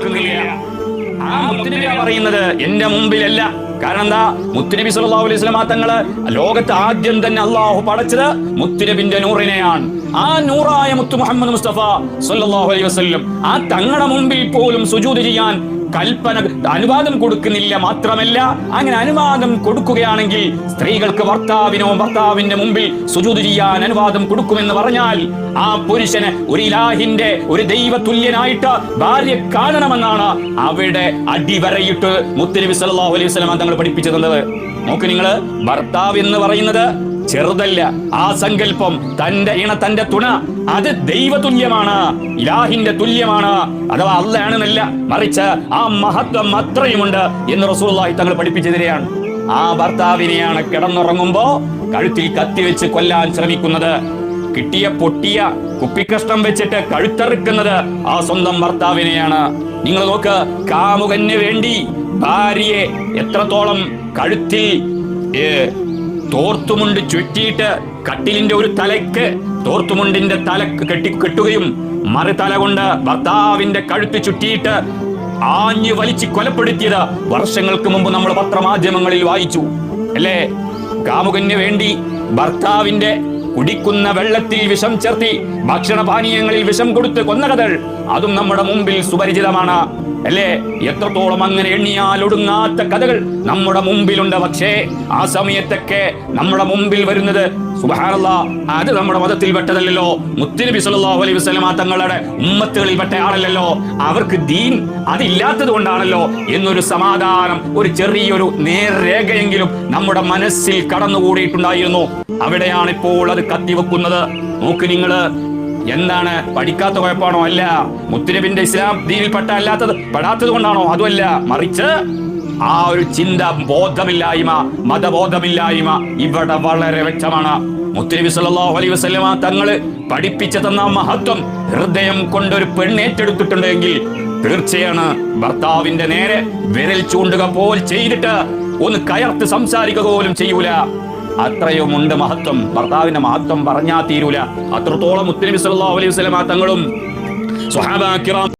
കൊടുക്കുന്നില്ല. ആ മുത്തുനബി പറയുന്നത് എന്റെ മുമ്പിലല്ല. കാരണം എന്താ? മുത്തുനബി സല്ലല്ലാഹു അലൈഹി വസല്ലം തങ്ങള് ലോകത്ത് ആദ്യം തന്നെ അള്ളാഹു പടച്ചത് മുത്തുനബിന്റെ നൂറിനെയാണ്. ആ നൂറായ മുത്തു മുഹമ്മദ് മുസ്തഫ സല്ലല്ലാഹു അലൈഹി വസല്ലം ആ തങ്ങളുടെ മുമ്പിൽ പോലും സുജൂദ് ചെയ്യാൻ അനുവാദം കൊടുക്കുന്നില്ല. മാത്രമല്ല, അങ്ങനെ അനുവാദം കൊടുക്കുകയാണെങ്കിൽ സ്ത്രീകൾക്ക് ഭർത്താവിന്റെ മുമ്പിൽ സുജൂദ് ചെയ്യാൻ അനുവാദം കൊടുക്കുമെന്ന് പറഞ്ഞാൽ ആ പുരുഷന് ഒരു ഇലാഹിന്റെ ഒരു ദൈവ തുല്യനായിട്ട് ഭാര്യ കാണണമെന്നാണ് അവിടെ അടിവരയിട്ട് മുത്തുനബി സല്ലല്ലാഹു അലൈഹി വസല്ലം തങ്ങൾ പഠിപ്പിച്ചു തന്നത്. നോക്ക് നിങ്ങള്, ഭർത്താവ് എന്ന് പറയുന്നത് ചെറുതല്ല. ആ സങ്കല്പം, തന്റെ തുണ, അത് ദൈവതുല്യമാണ്, ഇലാഹിന്റെ തുല്യമാണ്. അഥവാ അല്ലാണെന്നല്ല, മറിച്ച് ആ മഹത്വം അത്രയുമുണ്ട് എന്ന് റസൂലുള്ളാഹി തങ്ങൾ പഠിപ്പിച്ചു തരികയാണ്. ആ ഭർത്താവിനെയാണ് കിടന്നുറങ്ങുമ്പോ കഴുത്തിൽ കത്തിവെച്ച് കൊല്ലാൻ ശ്രമിക്കുന്നത്. കിട്ടിയ പൊട്ടിയ കുപ്പിക്കഷ്ണം വെച്ചിട്ട് കഴുത്തറുക്കുന്നത് ആ സ്വന്തം ഭർത്താവിനെയാണ്. നിങ്ങൾ നോക്ക്, കാമുകന് വേണ്ടി ഭാര്യയെ എത്രത്തോളം കഴുത്തിൽ തോർത്തുമുണ്ട് ചുറ്റിയിട്ട് കട്ടിലിന്റെ ഒരു തലയ്ക്ക് തോർത്തുമുണ്ടിന്റെ തലക്ക് കെട്ടുകയും മറുതല കൊണ്ട് ഭർത്താവിന്റെ കഴുത്ത് ചുറ്റിയിട്ട് ആഞ്ഞു വലിച്ച് കൊലപ്പെടുത്തിയത് വർഷങ്ങൾക്ക് മുമ്പ് നമ്മൾ പത്രമാധ്യമങ്ങളിൽ വായിച്ചു അല്ലേ? കാമുകന് വേണ്ടി ഭർത്താവിന്റെ കുടിക്കുന്ന വെള്ളത്തിൽ വിഷം ചേർത്തി ഭക്ഷണപാനീയങ്ങളിൽ വിഷം കൊടുത്ത് കൊന്ന കഥകൾ അതും നമ്മുടെ മുമ്പിൽ സുപരിചിതമാണ് അല്ലേ? എത്രത്തോളം അങ്ങനെ എണ്ണിയാൽ ഒടുങ്ങാത്ത കഥകൾ നമ്മുടെ മുമ്പിലുണ്ട്. പക്ഷേ ആ സമയത്തൊക്കെ നമ്മുടെ മുമ്പിൽ വരുന്നത് സുബ്ഹാനല്ലാഹ്, അത് നമ്മുടെ മതത്തിൽ പെട്ടതല്ലല്ലോ. മുത്തുനബി സല്ലല്ലാഹു അലൈഹി വസല്ലം തങ്ങളുടെ ഉമ്മത്തുകളിൽ പെട്ട ആളല്ലല്ലോ. അവർക്ക് ദീൻ അതില്ലാത്തത് കൊണ്ടാണല്ലോ എന്നൊരു സമാധാനം, ഒരു ചെറിയൊരു നേർരേഖയെങ്കിലും നമ്മുടെ മനസ്സിൽ കടന്നുകൂടിയിട്ടുണ്ടായിരുന്നു. അവിടെയാണ് ഇപ്പോൾ അത് കത്തിവെക്കുന്നത്. നോക്ക് നിങ്ങള്, എന്താണ്? പഠിക്കാത്ത കുഴപ്പമാണോ? അല്ല. മുത്തുനബിന്റെ ഇസ്ലാം ദീനിൽപ്പെട്ട പെടാത്തത് കൊണ്ടാണോ? അതുമല്ല, മറിച്ച് ആ ഒരു ചിന്ത ബോധമില്ലായ്മ, മതബോധമില്ലായ്മ ഇവിടെ വളരെ വ്യക്തമാണ്. മുത്തുനബി സല്ലല്ലാഹു അലൈഹി വസല്ലം തങ്ങള് പഠിപ്പിച്ചു തന്ന മഹത്വം ഹൃദയം കൊണ്ടൊരു പെണ്ണേറ്റെടുത്തിട്ടുണ്ടെങ്കിൽ തീർച്ചയാണ് ഭർത്താവിന്റെ നേരെ വിരൽ ചൂണ്ടുക പോൽ ചെയ്തിട്ട് ഒന്ന് കയർത്ത് സംസാരിക്കുക പോലും ചെയ്യൂല. അത്രയുമുണ്ട് മഹത്വം. ഭർത്താവിന്റെ മഹത്വം പറഞ്ഞാൽ തീരൂല. അത്രത്തോളം മുത്തുനബി സല്ലല്ലാഹു അലൈഹി വസല്ലം തങ്ങളും സ്വഹാബാ കിറാം